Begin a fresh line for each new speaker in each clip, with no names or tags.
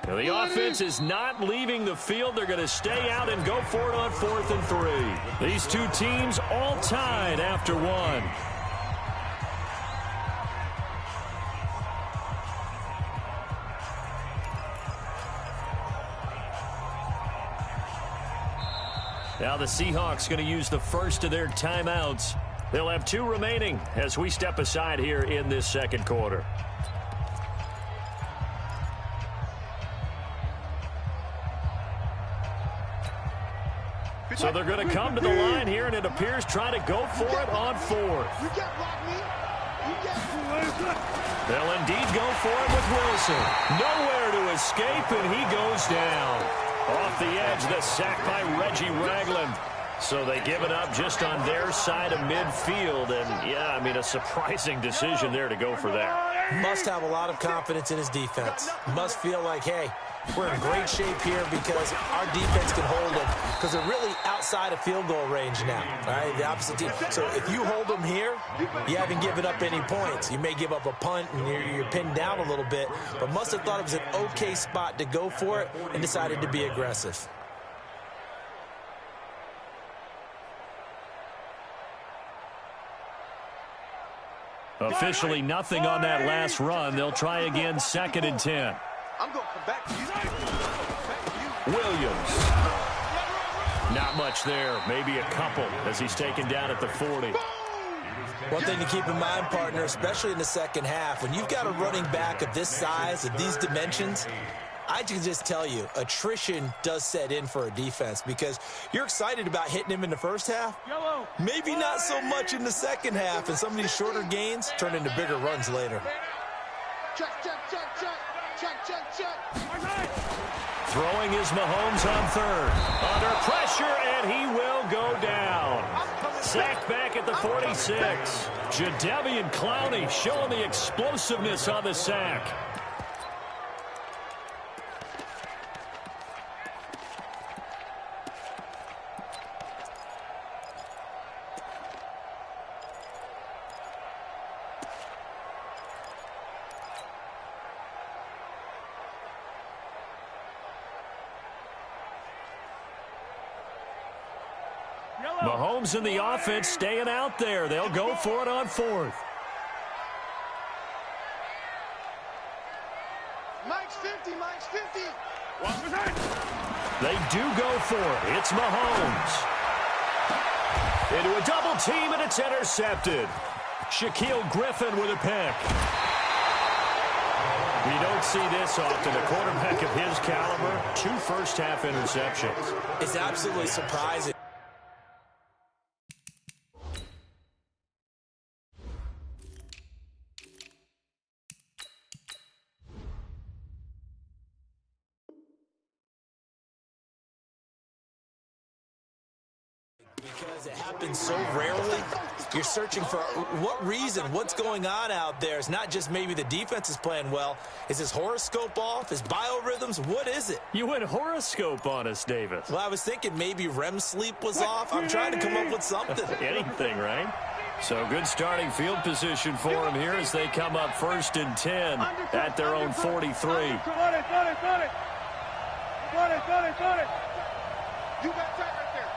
Now, the offense is not leaving the field. They're going to stay out and go for it on 4th and 3. These two teams all tied after one. Now the Seahawks going to use the first of their timeouts. They'll have 2 remaining as we step aside here in this second quarter. So they're going to come to the line here, and it appears try to go for it on 4th. They'll indeed go for it with Wilson. Nowhere to escape, and he goes down. Off the edge, the sack by Reggie Ragland. So they give it up just on their side of midfield. And, yeah, I mean, a surprising decision there to go for that.
Must have a lot of confidence in his defense. Must feel like, hey, we're in great shape here because our defense can hold them because they're really outside of field goal range now, right? The opposite team. So if you hold them here, you haven't given up any points. You may give up a punt and you're pinned down a little bit, but must have thought it was an okay spot to go for it and decided to be aggressive.
Officially nothing on that last run. They'll try again 2nd and 10.
I'm going to come back to you.
Williams. Not much there. Maybe a couple as he's taken down at the 40.
One thing to keep in mind, partner, especially in the second half, when you've got a running back of this size, of these dimensions, I can just tell you, attrition does set in for a defense because you're excited about hitting him in the first half. Maybe not so much in the second half, and some of these shorter gains turn into bigger runs later.
Check.
Throwing is Mahomes on 3rd. Under pressure, and he will go down. Sacked back at the 46. Jadeveon Clowney showing the explosiveness on the sack. Mahomes and the offense staying out there. They'll go for it on 4th.
Mike's 50.
They do go for it. It's Mahomes. Into a double team, and it's intercepted. Shaquille Griffin with a pick. You don't see this often. A quarterback of his caliber, 2 first-half interceptions.
It's absolutely surprising. Because it happens so rarely, you're searching for what reason, what's going on out there. It's not just maybe the defense is playing well. Is his horoscope off? His biorhythms? What is it?
You went horoscope on us, Davis.
Well, I was thinking maybe REM sleep was off. I'm trying to come up with something.
Anything, right? So good starting field position for him here as they come up 1st and 10 at their own 43.
Got it. You got that right there.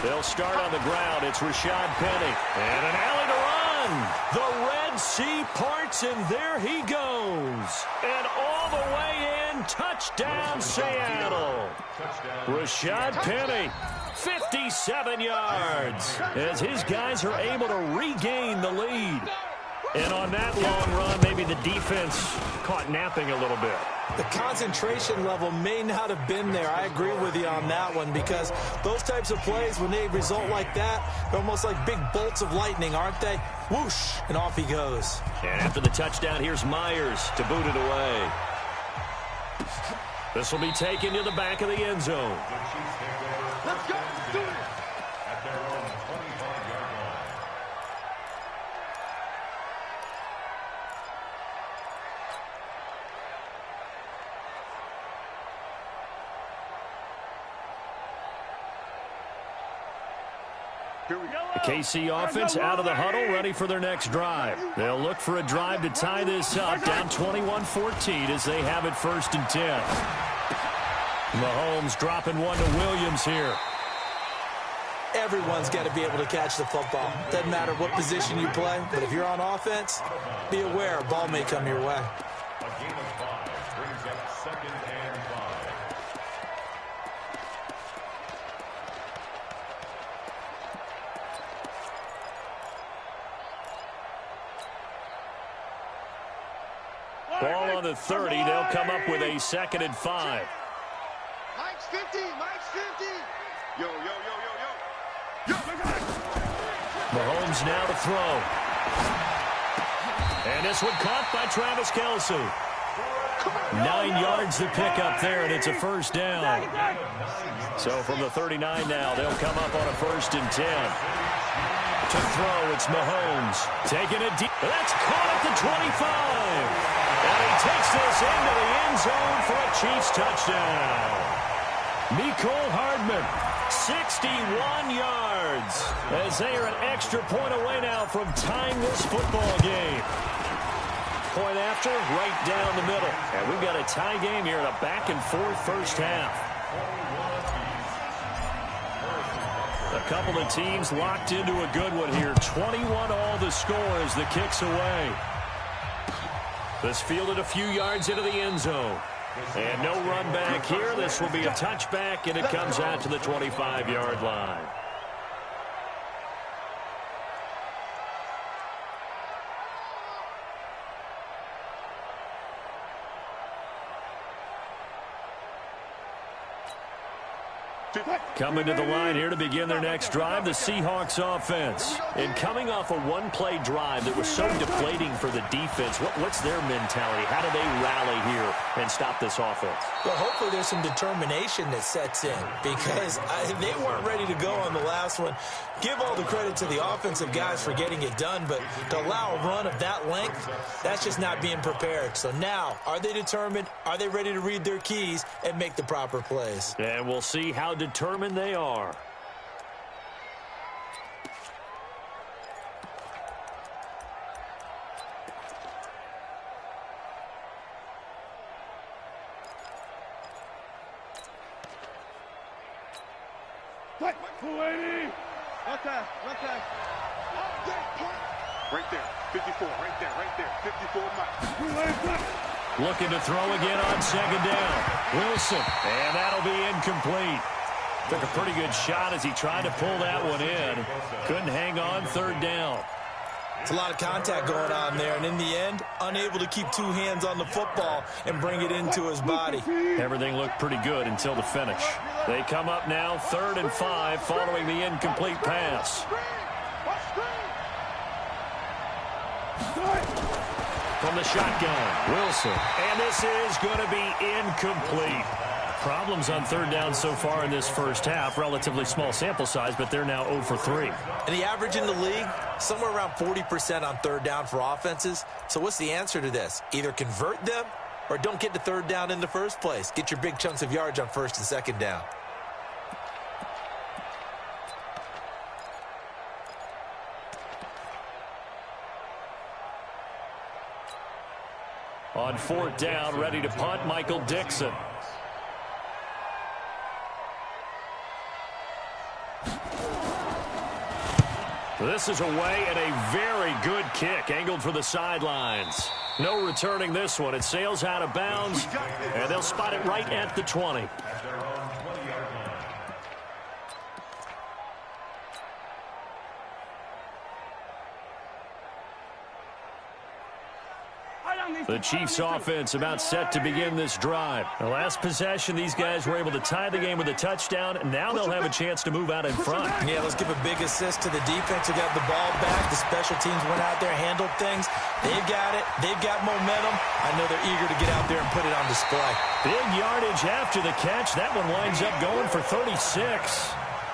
They'll start on the ground. It's Rashad Penny. And an alley to run. The Red Sea parts, and there he goes. And all the way in, touchdown Seattle. Rashad Penny, 57 yards, as his guys are able to regain the lead. And on that long run, maybe the defense caught napping a little bit.
The concentration level may not have been there. I agree with you on that one because those types of plays, when they result like that, they're almost like big bolts of lightning, aren't they? Whoosh, and off he goes.
And after the touchdown, here's Myers to boot it away. This will be taken to the back of the end zone.
Let's go. Do it.
The KC offense out of the huddle, ready for their next drive. They'll look for a drive to tie this up, down 21-14 as they have it 1st and 10. Mahomes dropping one to Williams here.
Everyone's got to be able to catch the football. Doesn't matter what position you play, but if you're on offense, be aware a ball may come your way.
Ball on the 30. They'll come up with a 2nd and 5.
Mike's 50. Mike's 50. Yo, yo, yo, yo, yo. Yo,
Mahomes now to throw. And this one caught by Travis Kelce. 9 yards to pick up there, and it's a 1st down. So from the 39 now, they'll come up on a 1st and 10. To throw, it's Mahomes. Taking it deep. That's caught at the 25. And he takes this into the end zone for a Chiefs touchdown. Mecole Hardman, 61 yards, as they are an extra point away now from tying this football game. Point after, right down the middle. And we've got a tie game here in a back-and-forth first half. A couple of teams locked into a good one here. 21 all the score as the kick's away. This fielded a few yards into the end zone. And no run back here. This will be a touchback, and it comes out to the 25-yard line. Coming to the line here to begin their next drive, the Seahawks offense. And coming off a one-play drive that was so deflating for the defense, what's their mentality? How do they rally here and stop this offense?
Well, hopefully there's some determination that sets in because they weren't ready to go on the last one. Give all the credit to the offensive guys for getting it done, but to allow a run of that length, that's just not being prepared. So now, are they determined? Are they ready to read their keys and make the proper plays?
And we'll see how determined they are.
Right there, 54, right there, 54 miles.
Looking to throw again on 2nd down. Wilson, and that'll be incomplete. Took a pretty good shot as he tried to pull that one in. Couldn't hang on 3rd down.
It's a lot of contact going on there, and in the end, unable to keep 2 hands on the football and bring it into his body.
Everything looked pretty good until the finish. They come up now 3rd and 5 following the incomplete pass. From the shotgun, Wilson. And this is going to be incomplete. Problems on 3rd down so far in this first half. Relatively small sample size, but they're now 0 for 3.
And the average in the league, somewhere around 40% on 3rd down for offenses. So what's the answer to this? Either convert them or don't get to 3rd down in the first place. Get your big chunks of yards on 1st and 2nd down.
On 4th down, ready to punt, Michael Dixon. This is away and a very good kick, angled for the sidelines. No returning this one. It sails out of bounds, and they'll spot it right at the 20. The Chiefs offense about set to begin this drive. The last possession, these guys were able to tie the game with a touchdown, and now they'll have a chance to move out in front.
Yeah, let's give a big assist to the defense who got the ball back. The special teams went out there, handled things. They've got it. They've got momentum. I know they're eager to get out there and put it on display.
Big yardage after the catch. That one winds up going for 36.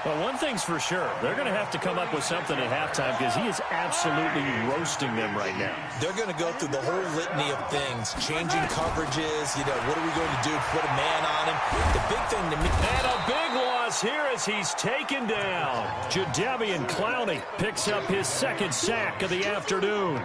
Well, one thing's for sure. They're going to have to come up with something at halftime because he is absolutely roasting them right now.
They're going to go through the whole litany of things, changing coverages. You know, what are we going to do? Put a man on him. The big thing to me.
And a big loss loss here as he's taken down. JefeDaDon Clowney picks up his second sack of the afternoon.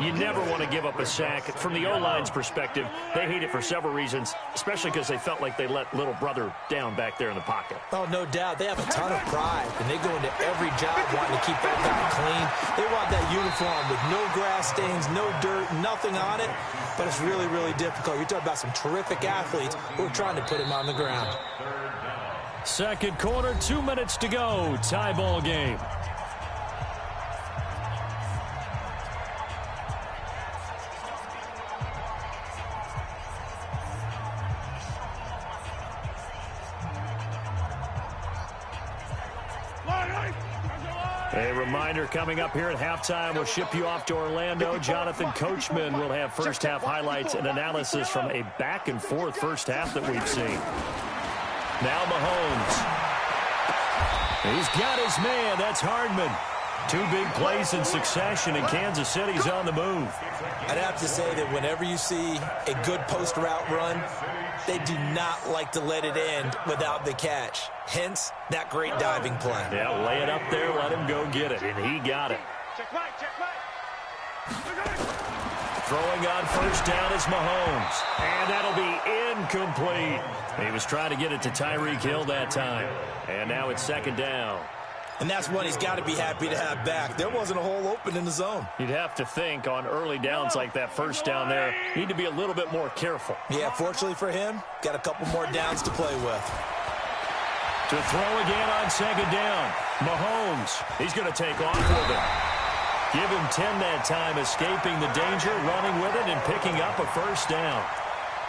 You never want to give up a sack. From the O-line's perspective, they hate it for several reasons, especially because they felt like they let little brother down back there in the pocket.
Oh, no doubt. They have a ton of pride, and they go into every job wanting to keep that guy clean. They want that uniform with no grass stains, no dirt, nothing on it, but it's really, really difficult. You're talking about some terrific athletes who are trying to put him on the ground.
Second quarter, 2 minutes to go. Tie ball game. A reminder coming up here at halftime. We'll ship you off to Orlando. Jonathan Coachman will have first-half highlights and analysis from a back-and-forth first half that we've seen. Now Mahomes. He's got his man. That's Hardman. 2 big plays in succession, and Kansas City's on the move.
I'd have to say that whenever you see a good post-route run, they do not like to let it end without the catch. Hence, that great diving play.
Yeah, lay it up there, let him go get it, and he got it. Throwing on first down is Mahomes, and that'll be incomplete. He was trying to get it to Tyreek Hill that time, and now it's second down.
And that's one he's got to be happy to have back. There wasn't a hole open in the zone.
You'd have to think on early downs like that first down there, need to be a little bit more careful.
Yeah, fortunately for him, got a couple more downs to play with.
To throw again on second down. Mahomes, he's going to take off with it. Give him 10 that time, escaping the danger, running with it, and picking up a first down.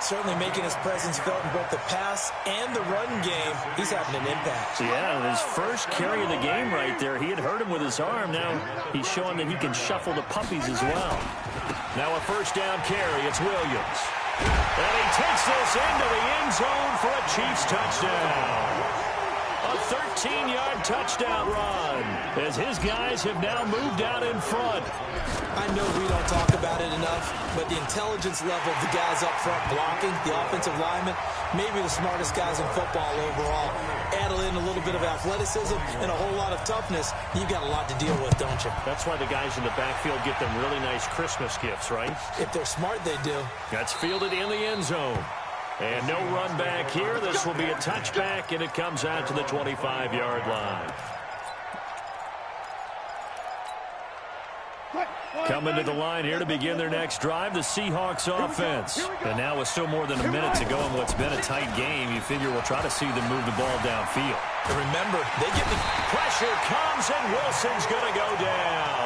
Certainly making his presence felt in both the pass and the run game. He's having an impact.
Yeah, his first carry of the game right there. He had hurt him with his arm. Now he's showing that he can shuffle the puppies as well. Now a first down carry. It's Williams. And he takes this into the end zone for a Chiefs touchdown. A 13-yard touchdown run as his guys have now moved out in front.
I know we don't talk about it enough, but the intelligence level of the guys up front blocking, the offensive linemen, maybe the smartest guys in football overall. Add in a little bit of athleticism and a whole lot of toughness, you've got a lot to deal with, don't you?
That's why the guys in the backfield get them really nice Christmas gifts, right?
If they're smart, they do.
That's fielded in the end zone. And no run back here. This will be a touchback, and it comes out to the 25-yard line. Coming to the line here to begin their next drive, the Seahawks offense. And now with still more than a minute to go in what's been a tight game, you figure we'll try to see them move the ball downfield.
And remember, they get the
pressure comes, and Wilson's going to go down.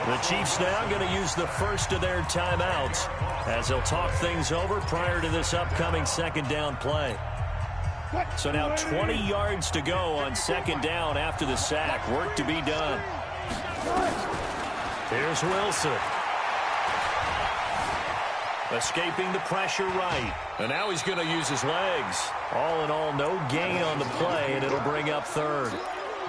The Chiefs now going to use the first of their timeouts as they'll talk things over prior to this upcoming second down play. So now 20 yards to go on second down after the sack. Work to be done. Here's Wilson. Escaping the pressure right. And now he's going to use his legs. All in all, no gain on the play, and it'll bring up third.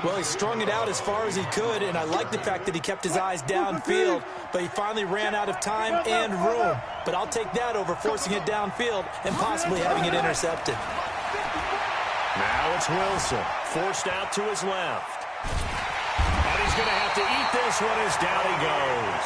Well, he strung it out as far as he could, and I like the fact that he kept his eyes downfield, but he finally ran out of time and room. But I'll take that over forcing it downfield and possibly having it intercepted.
Now it's Wilson, forced out to his left. And he's going to have to eat this one as down he goes.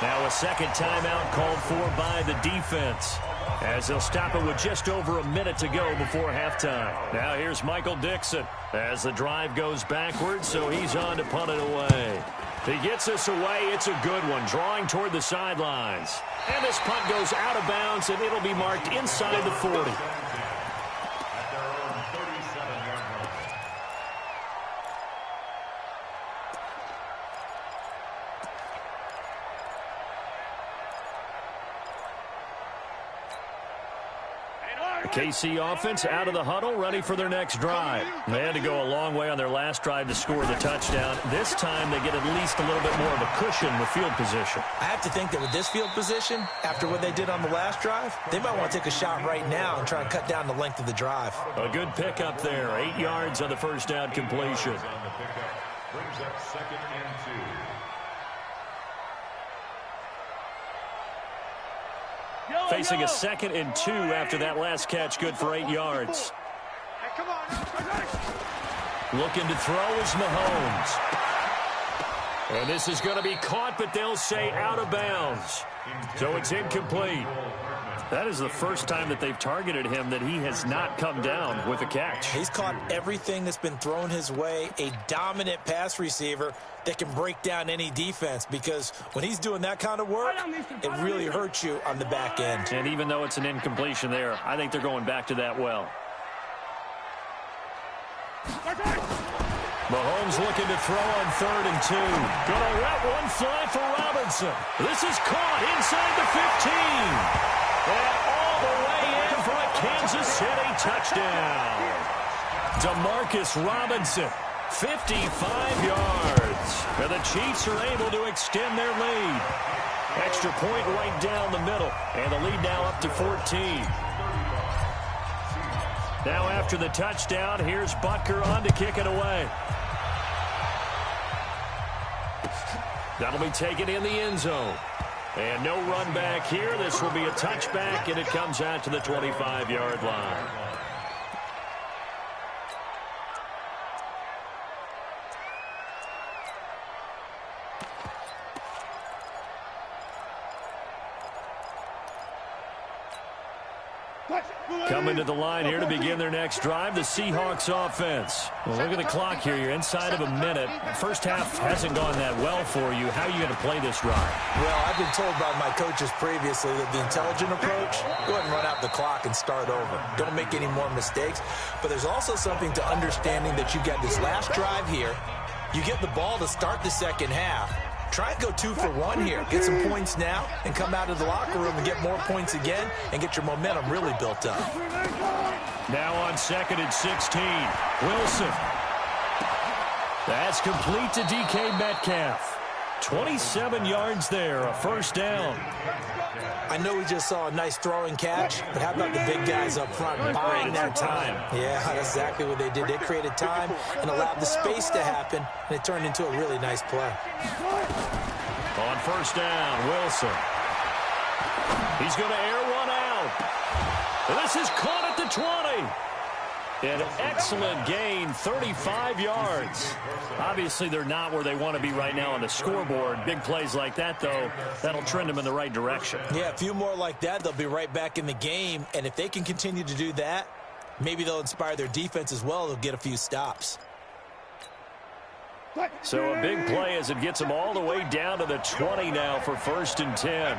Now a second timeout called for by the defense, as they'll stop it with just over a minute to go before halftime. Now here's Michael Dixon as the drive goes backwards, so he's on to punt it away. He gets this away. It's a good one, drawing toward the sidelines. And this punt goes out of bounds, and it'll be marked inside the 40. KC offense out of the huddle, ready for their next drive. They had to go a long way on their last drive to score the touchdown. This time they get at least a little bit more of a cushion with field position.
I have to think that with this field position, after what they did on the last drive, they might want to take a shot right now and try and cut down the length of the drive.
A good pickup there, 8 yards on the first down completion.
Brings up second and 2.
Facing a second and 2 after that last catch, good for 8 yards.
Hey, come on.
Looking to throw is Mahomes. And this is going to be caught, but they'll say out of bounds. So it's incomplete. That is the first time that they've targeted him that he has not come down with a catch.
He's caught everything that's been thrown his way, a dominant pass receiver that can break down any defense, because when he's doing that kind of work, it really hurts you on the back end.
And even though it's an incompletion there, I think they're going back to that well. Mahomes looking to throw on 3rd and 2. Gonna let one fly for Robinson. This is caught inside the 15. And all the way in for a Kansas City touchdown. Demarcus Robinson, 55 yards. And the Chiefs are able to extend their lead. Extra point right down the middle. And the lead now up to 14. Now after the touchdown, here's Butker on to kick it away. That'll be taken in the end zone. And no run back here. This will be a touchback, and it comes out to the 25-yard line. Coming to the line here to begin their next drive, the Seahawks offense. Well, look at the clock here. You're inside of a minute. First half hasn't gone that well for you. How are you going to play this drive?
Well, I've been told by my coaches previously that the intelligent approach, go ahead and run out the clock and start over. Don't make any more mistakes. But there's also something to understanding that you got this last drive here. You get the ball to start the second half. Try and go 2 for 1 here. Get some points now and come out of the locker room and get more points again and get your momentum really built up.
Now on 2nd and 16. Wilson. That's complete to DK Metcalf. 27 yards there, a first down.
I know we just saw a nice throwing catch, but how about the big guys up front buying their time? Yeah, that's exactly what they did. They created time and allowed the space to happen, and it turned into a really nice play.
On first down, Wilson. He's going to air one out. And this is caught at the 20. An excellent gain, 35 yards. Obviously, they're not where they want to be right now on the scoreboard. Big plays like that, though, that'll trend them in the right direction.
Yeah, a few more like that, they'll be right back in the game. And if they can continue to do that, maybe they'll inspire their defense as well. They'll get a few stops.
So a big play as it gets them all the way down to the 20 now for 1st and 10.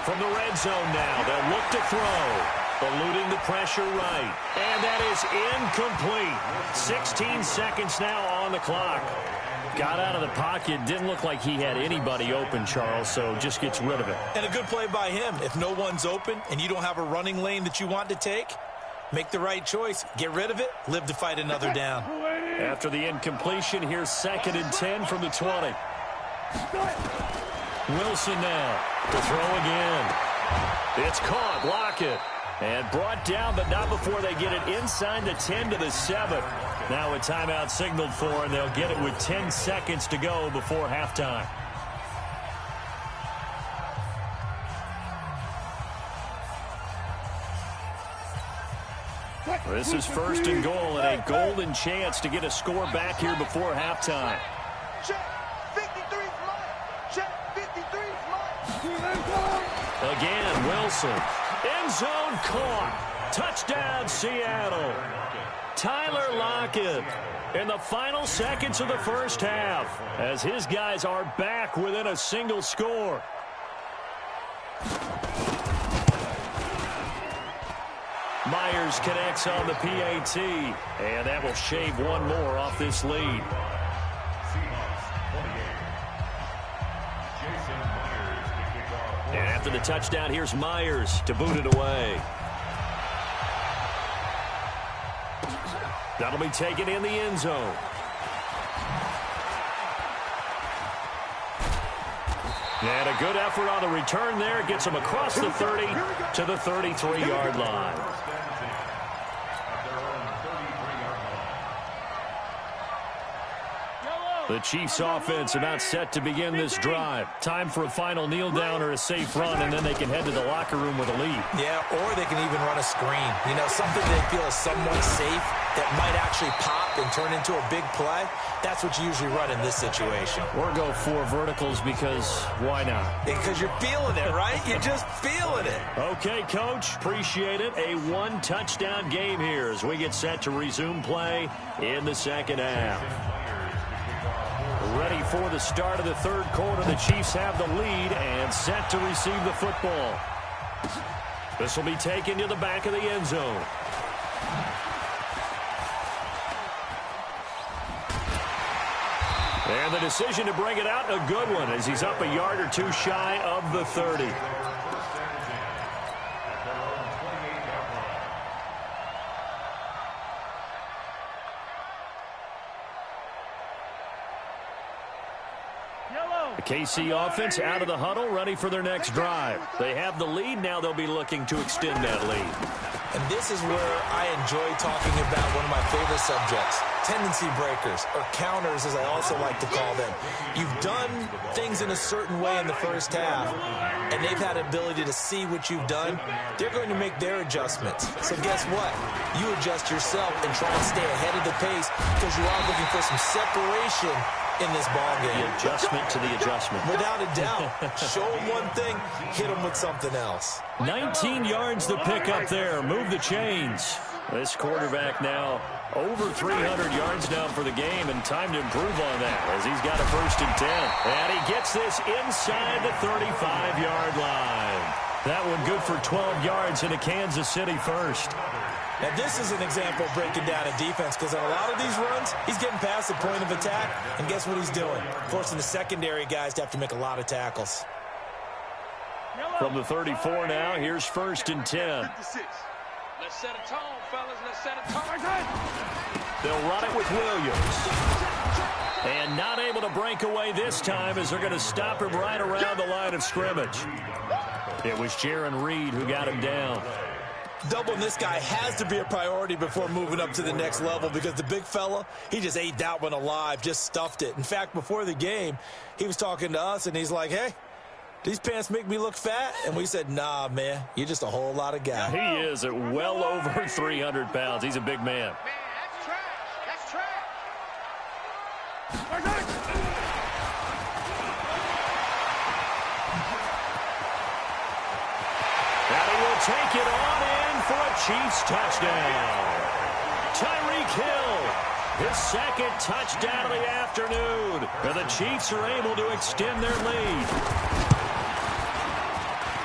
From the red zone now, they'll look to throw. Eluding the pressure right. And that is incomplete. 16 seconds now on the clock. Got out of the pocket. Didn't look like he had anybody open, Charles, so just gets rid of it.
And a good play by him. If no one's open and you don't have a running lane that you want to take, make the right choice. Get rid of it. Live to fight another down.
After the incompletion, here's 2nd and 10 from the 20. Wilson now to throw again. It's caught. Lockett. And brought down, but not before they get it inside the 10 to the 7. Now a timeout signaled for, and they'll get it with 10 seconds to go before halftime. This is 1st and goal, and a golden chance to get a score back here before halftime.
Check. 53's mine. Check. 53's mine.
Again, Wilson. End zone caught. Touchdown, Seattle. Tyler Lockett in the final seconds of the first half as his guys are back within a single score. Myers connects on the PAT, and that will shave one more off this lead. And after the touchdown, here's Myers to boot it away. That'll be taken in the end zone. And a good effort on the return there. Gets him across the 30 to the 33-yard line. The Chiefs offense about set to begin this drive. Time for a final kneel down or a safe run, and then they can head to the locker room with a lead.
Yeah, or they can even run a screen. You know, something they feel is somewhat safe that might actually pop and turn into a big play, that's what you usually run in this situation.
Or go 4 verticals because why not?
Because you're feeling it, right? You're just feeling it.
Okay, Coach. Appreciate it. A 1-touchdown game here as we get set to resume play in the second half. Ready for the start of the third quarter. The Chiefs have the lead and set to receive the football. This will be taken to the back of the end zone. And the decision to bring it out, a good one, as he's up a yard or 2 shy of the 30. The KC offense out of the huddle, ready for their next drive. They have the lead. Now they'll be looking to extend that lead.
And this is where I enjoy talking about one of my favorite subjects, tendency breakers, or counters, as I also like to call them. You've done things in a certain way in the first half, and they've had the ability to see what you've done. They're going to make their adjustments. So guess what? You adjust yourself and try and stay ahead of the pace because you are looking for some separation in this ball game.
The adjustment to the adjustment.
Without a doubt. Show them one thing, hit them with something else.
19 yards to pick up there. Move the chains. This quarterback now over 300 yards now for the game, and time to improve on that as he's got a 1st and 10. And he gets this inside the 35-yard line. That one good for 12 yards in a Kansas City 1st.
Now, this is an example of breaking down a defense because on a lot of these runs, he's getting past the point of attack, and guess what he's doing? Forcing the secondary guys to have to make a lot of tackles.
From the 34 now, here's 1st and 10.
Let's set a tone, fellas. Let's set a tone.
They'll run it with Williams. And not able to break away this time as they're going to stop him right around the line of scrimmage. It was Jaron Reed who got him down.
Doubling this guy has to be a priority before moving up to the next level because the big fella, he just ate that one alive, just stuffed it. In fact, before the game, he was talking to us, and he's like, hey, these pants make me look fat? And we said, nah, man, you're just a whole lot of guy.
He is at well over 300 pounds. He's a big man.
Man, that's trash. That's trash.
And he will take it on in for a Chiefs touchdown. Tyreek Hill, his 2nd touchdown of the afternoon. And the Chiefs are able to extend their lead.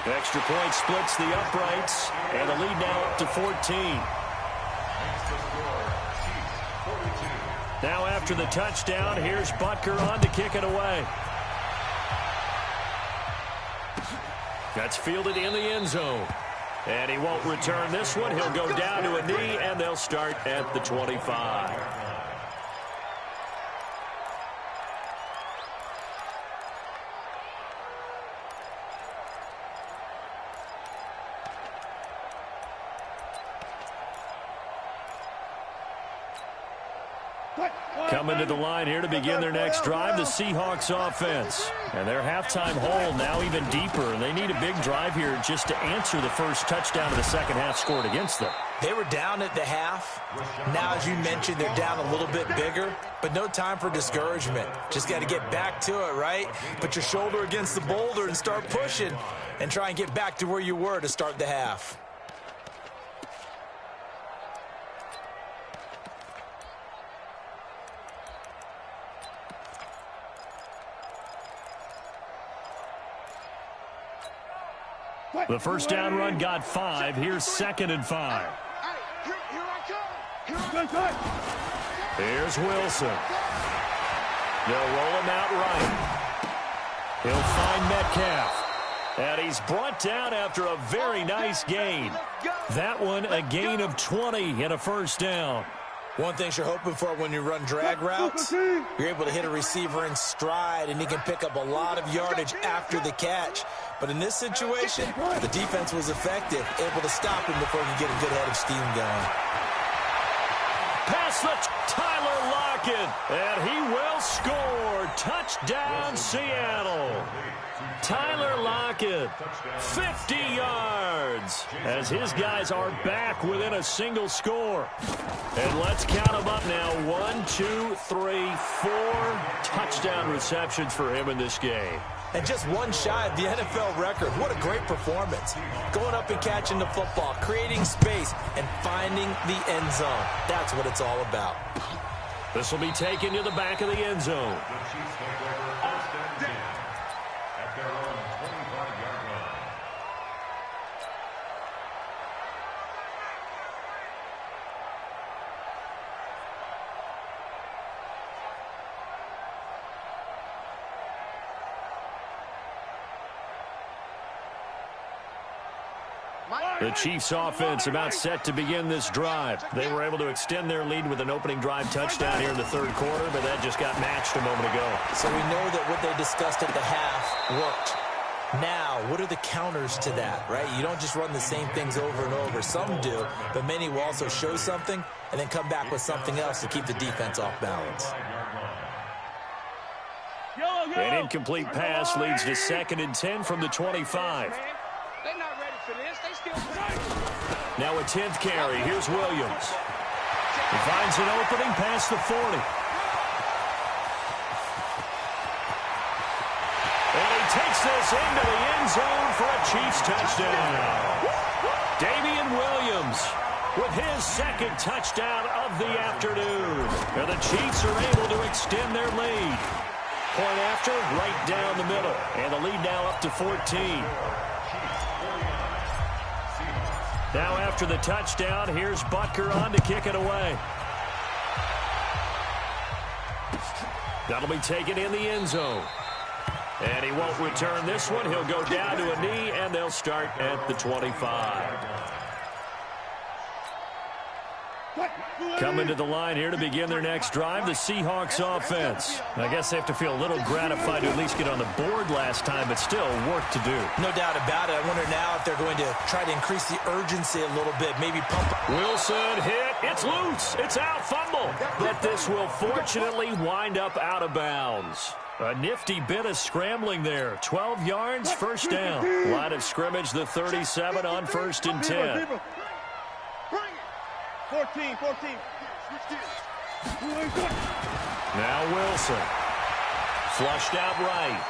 Extra point splits the uprights, and the lead now up to 14. Now after the touchdown, here's Butker on to kick it away. That's fielded in the end zone. And he won't return this one. He'll go down to a knee, and they'll start at the 25. Coming to the line here to begin their next drive, the Seahawks offense. And their halftime hole now even deeper, and they need a big drive here just to answer the first touchdown of the second half scored against them.
They were down at the half. Now, as you mentioned, they're down a little bit bigger, but no time for discouragement. Just got to get back to it, right? Put your shoulder against the boulder and start pushing and try and get back to where you were to start the half.
The first down run got 5. Here's 2nd and 5. Here's Wilson. They'll roll him out right. He'll find Metcalf. And he's brought down after a very nice gain. That one a gain of 20 and a first down.
One thing you're hoping for when you run drag routes, you're able to hit a receiver in stride, and he can pick up a lot of yardage after the catch. But in this situation, the defense was effective, able to stop him before he could get a good head of steam going.
Pass the Tyler Lockett. Lockett, and he will score. Touchdown, Seattle. Tyler Lockett, 50 yards, as his guys are back within a single score. And let's count them up now. 1, 2, 3, 4 touchdown receptions for him in this game.
And just one shy of the NFL record. What a great performance. Going up and catching the football, creating space, and finding the end zone. That's what it's all about.
This will be taken to the back of the end zone. The Chiefs offense about set to begin this drive. They were able to extend their lead with an opening drive touchdown here in the third quarter, but that just got matched a moment ago.
So we know that what they discussed at the half worked. Now, what are the counters to that, right? You don't just run the same things over and over. Some do, but many will also show something and then come back with something else to keep the defense off balance.
An incomplete pass leads to 2nd and 10 from the 25.
They're not ready for this. They still
Now a 10th carry. Here's Williams. He finds an opening past the 40. And he takes this into the end zone for a Chiefs touchdown. Damian Williams with his 2nd touchdown of the afternoon. And the Chiefs are able to extend their lead. Point after, right down the middle. And the lead now up to 14. Now after the touchdown, here's Butker on to kick it away. That'll be taken in the end zone. And he won't return this one. He'll go down to a knee, and they'll start at the 25. Coming to the line here to begin their next drive, the Seahawks offense. I guess they have to feel a little gratified to at least get on the board last time, but still work to do.
No doubt about it. I wonder now if they're going to try to increase the urgency a little bit, maybe pump.
Wilson hit. It's loose. It's out. Fumble. But this will fortunately wind up out of bounds. A nifty bit of scrambling there. 12 yards, first down. Line of scrimmage, the 37 on 1st and 10.
14.
Now Wilson. Flushed out right.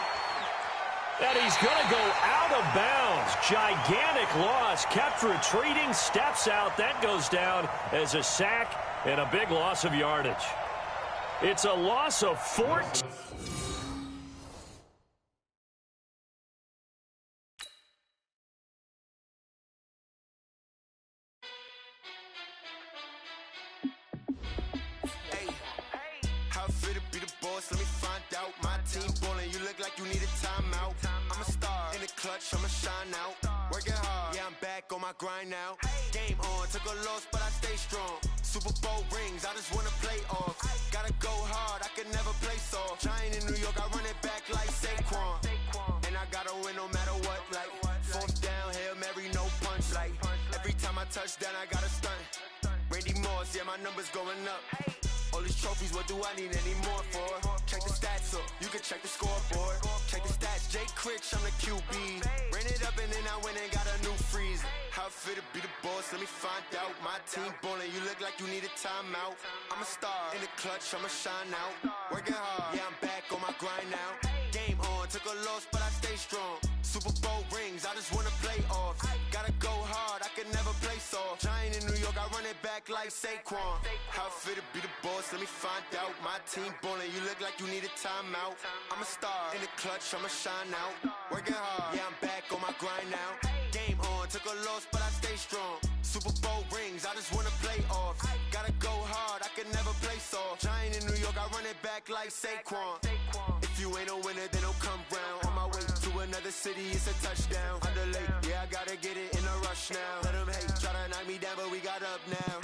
And he's going to go out of bounds. Gigantic loss. Kept retreating. Steps out. That goes down as a sack and a big loss of yardage. It's a loss of 14.
Let me find out. My team ballin', you look like you need a timeout. I'm a star in the clutch, I'ma shine out. Working hard, yeah, I'm back on my grind now. Game on, took a loss, but I stay strong. Super Bowl rings, I just wanna play off. Gotta go hard, I can never play soft. Giant in New York, I run it back like Saquon. And I gotta win no matter what, like 4th down, Hail Mary, no punch. Like every time I touch down, I gotta stunt. Randy Moss, yeah, my numbers going up. All these trophies, what do I need any more for? Check the stats up, you can check the scoreboard. Check the stats, Jay Critch, I'm the QB. Ran it up and then I went and got a new freeze. How it feel to be the boss, let me find out. My team ballin', you look like you need a timeout. I'm a star in the clutch, I'ma shine out. Working hard, yeah, I'm back on my grind now. Game on, took a loss, but I stay strong. Super Bowl rings, I just wanna play off. Gotta go hard, I can never play soft. Giant in New York, I run it back like Saquon. How it feel to be the boss, let me find out. My team ballin', you look like you need a timeout. I'm a star in the clutch, I'ma shine out. Working hard, yeah, I'm back on my grind now. Game on, took a loss, but I stay strong. Super Bowl rings, I just wanna play off. Gotta go hard, I can never play soft. Giant in New York, I run it back like Saquon. If you ain't a winner, then don't come round. On my way to another city, it's a touchdown. Underlay, yeah, I gotta get it in a rush now. Let them hate, try to knock me down, but we got up now.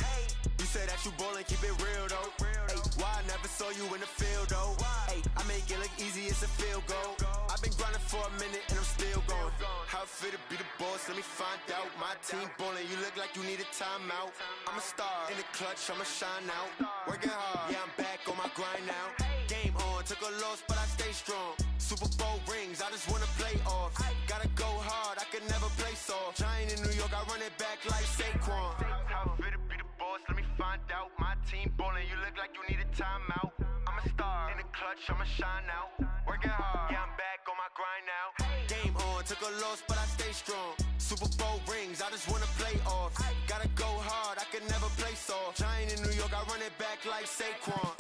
You say that you ballin', keep it real though. Hey, why I never saw you in the field though? Hey, I make make it look easy, it's a field goal. I've been grinding for a minute and I'm still going. How it feel to be the boss, let me find out. My team ballin', you look like you need a timeout. I'm a star in the clutch, I'ma shine out. Working hard, yeah, I'm back on my grind now. Game on, took a loss, but I stay strong. Super Bowl rings, I just wanna play off. Gotta go hard, I could never play soft. Giant in New York, I run it back like Saquon. How it feel to be the boss, let me find out. My team ballin', you look like you need a timeout. I'm a star in the clutch, I'ma shine out. Working hard, yeah, I'm back on my grind now. Game on, took a loss, but I stay strong. Super Bowl rings, I just wanna play off. Gotta go hard, I could never play soft. Giant in New York, I run it back like Saquon.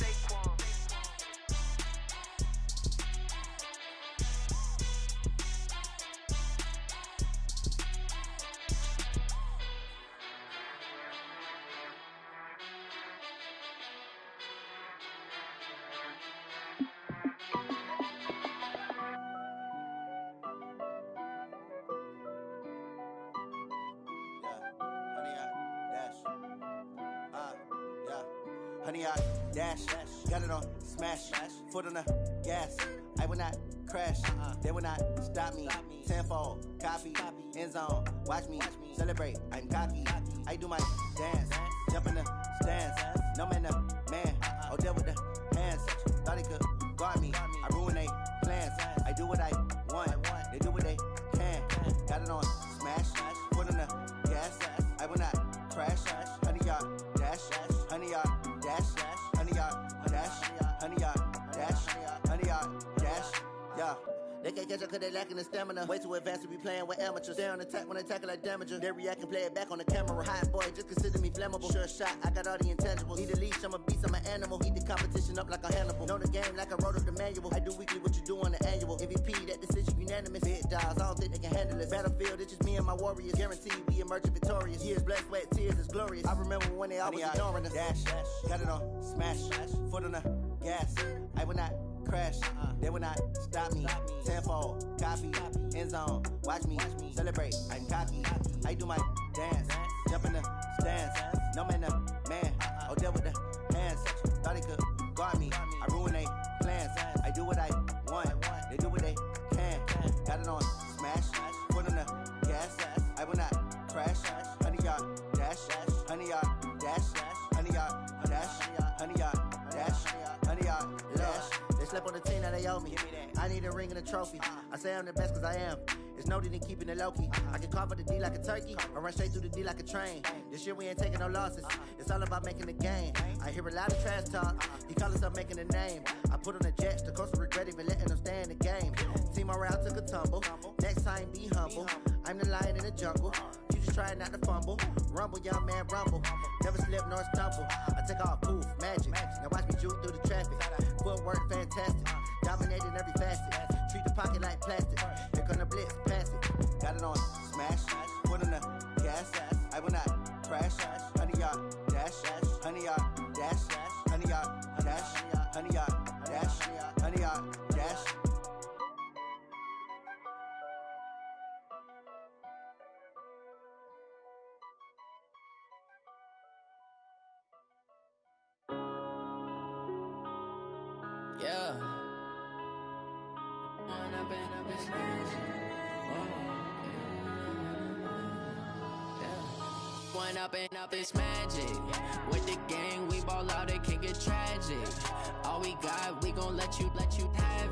Honey, I dash, got it on smash, foot on the gas. I will not crash, they will not stop me. Tenfold, copy, end zone, watch me celebrate. I'm cocky, I do my dance, jump in the stands. No man, the man, oh, deal with the hands. Thought he could guard me, I ruin they plans. I do what I want, they do what they can. Got it on smash, foot on the gas. I will not crash, honey, y'all dash, honey, y'all dash, honey, y'all dash, honey, y'all dash, honey, y'all dash, yeah. They can't catch up cause they lacking the stamina. Way too advanced to be playing with amateurs. Stay on attack when they tackle like damager. They react and play it back on the camera. Hot boy, just consider me flammable. Sure shot, I got all the intangibles. Need a leash, I'm a beast, I'm an animal. Heat the competition up like a Hannibal. Know the game like I wrote up the manual. I do weekly what you do on the annual. MVP, that decision unanimous. Big dogs, I don't think they can handle it. Battlefield, it's just me and my warriors. Guaranteed we emerging victorious. Years, blood, sweat, tears, it's glorious. I remember when they always ignoring us. Dash, got it on smash, foot on the gas. I will not crash, they will not stop me. Tenfold, copy, end zone, watch me celebrate. I'm cocky, I do my dance, jump in the stands. No man, the man, oh, deal with the hands. Thought he could guard me, I ruin they plans. I do what I want, they do what they can. Got it on smash, foot on the gas. I will not crash, honey, y'all dash, honey, y'all dash, honey, y'all dash, honey, y'all dash, honey, y'all dash. They slept on the team, now they owe me. I need a ring and a trophy. I say I'm the best cause I am. It's no need in keeping it low-key. I can carve up the D like a turkey, or run straight through the D like a train. This year we ain't taking no losses. It's all about making the game. I hear a lot of trash talk. He call himself making a name. I put on the Jets, the coach will regret even letting them stay in the game. Team morale took a tumble. Next time be humble. I'm the lion in the jungle. You just try not to fumble. Rumble, young man, rumble. Never slip nor stumble. I take off, poof, magic. Now watch me juke through the traffic. Footwork fantastic. Dominating every facet. Treat the pocket like plastic. Here come the blitz, pass it. Got it on smash, foot on the gas. I will not crash. Honey, y'all dash, honey, y'all dash, honey, y'all dash, honey, y'all dash, honey, y'all dash.
Yeah. Going up and up, it's magic. With the gang, we ball out, it can get tragic. All we got, we gon' let you have